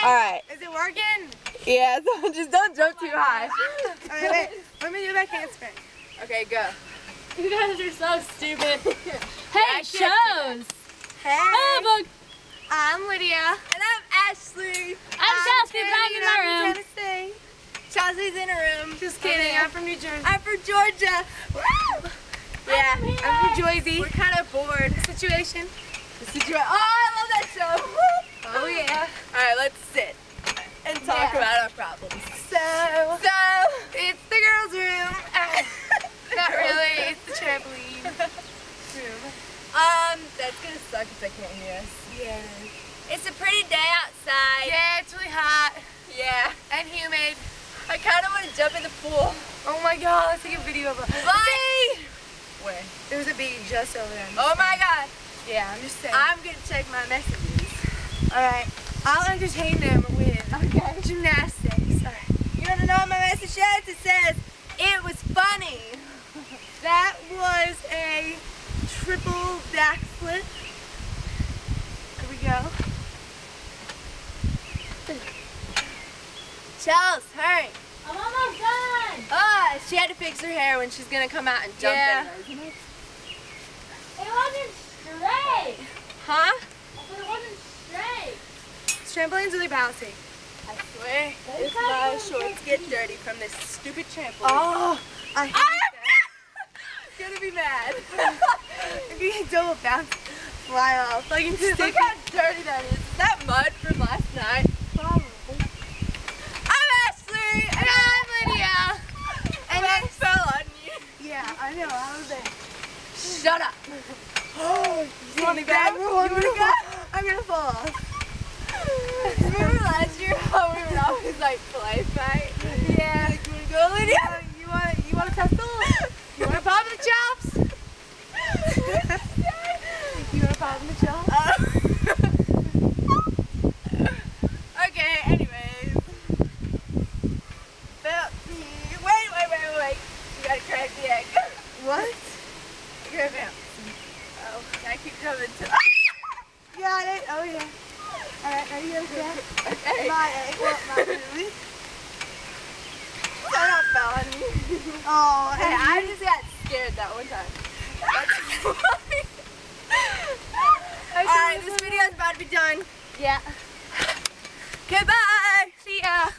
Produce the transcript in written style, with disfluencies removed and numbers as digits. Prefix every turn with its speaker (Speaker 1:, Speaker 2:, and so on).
Speaker 1: Alright.
Speaker 2: Is it working?
Speaker 1: Yeah, so just don't jump too high.
Speaker 2: Alright, wait. Let me do that handspring.
Speaker 1: Okay, go.
Speaker 3: You guys are so stupid. Hey,
Speaker 1: I
Speaker 3: it
Speaker 1: can't
Speaker 3: shows.
Speaker 2: Hey.
Speaker 3: Oh, look.
Speaker 2: I'm Lydia.
Speaker 1: And I'm Ashley.
Speaker 3: I'm Chelsea back in my room.
Speaker 2: I'm from Tennessee.
Speaker 1: Chelsea's in a room.
Speaker 2: Just kidding.
Speaker 1: Okay.
Speaker 2: I'm from New Jersey.
Speaker 1: I'm from Georgia. Woo! Yeah,
Speaker 2: I'm from Jersey.
Speaker 1: we're kind of bored.
Speaker 2: Situation.
Speaker 1: The situation. Oh, I love that show.
Speaker 2: Oh yeah.
Speaker 1: All right, let's sit and talk about our problems.
Speaker 2: So
Speaker 1: It's
Speaker 2: the girls' room. Not really. It's the trampoline room.
Speaker 1: that's gonna suck if they can't hear us.
Speaker 2: Yeah.
Speaker 1: It's a pretty day outside.
Speaker 2: Yeah, it's really hot
Speaker 1: Yeah.
Speaker 2: and humid.
Speaker 1: I kind of want to jump in the pool.
Speaker 2: Oh my god, let's take a video of it.
Speaker 1: Bye. Where?
Speaker 2: There was a bee just over there.
Speaker 1: Oh my God.
Speaker 2: Yeah, I'm just saying.
Speaker 1: I'm gonna check my messages.
Speaker 2: Alright, I'll entertain them with gymnastics. Alright.
Speaker 1: You wanna know what my message says? It says, it was funny.
Speaker 2: That was a triple backflip. Here we go.
Speaker 1: Chels, hurry.
Speaker 3: I'm almost done.
Speaker 1: Oh, she had to fix her hair when she's gonna come out and jump
Speaker 2: Yeah.
Speaker 1: in those.
Speaker 3: It wasn't straight.
Speaker 1: Huh?
Speaker 3: I said it wasn't straight.
Speaker 2: This trampoline's really bouncy.
Speaker 1: I swear, if my shorts get dirty from this stupid trampoline.
Speaker 2: Oh, I hate
Speaker 1: I'm gonna be mad.
Speaker 2: that. If you can double bounce, fly off. Like into
Speaker 1: Look how dirty that is. Is that mud from last night? I'm Ashley.
Speaker 2: And I'm Lydia.
Speaker 1: And I fell on you.
Speaker 2: Yeah, I know. I was there.
Speaker 1: Shut up.
Speaker 2: You
Speaker 1: wanna go?
Speaker 2: You wanna go? I'm gonna fall off.
Speaker 1: Remember last year how we would always like play fight?
Speaker 2: Yeah.
Speaker 1: Like, you wanna go, Lydia?
Speaker 2: You want to tussle? You want to pop in the chops? You want to pop in the chops?
Speaker 1: Okay, anyways. Wait. You gotta crack the egg.
Speaker 2: What?
Speaker 1: Grab it. Oh, I keep coming to.
Speaker 2: Got it. Oh yeah. All right. Are you gonna crack
Speaker 1: Okay.
Speaker 2: my egg? Well, not really.
Speaker 1: I don't fell on me.
Speaker 2: Oh,
Speaker 1: Hey,
Speaker 2: and
Speaker 1: I just got scared that one time. That's funny. Alright, this video is about to be done.
Speaker 2: yeah.
Speaker 1: Okay, bye.
Speaker 2: See ya.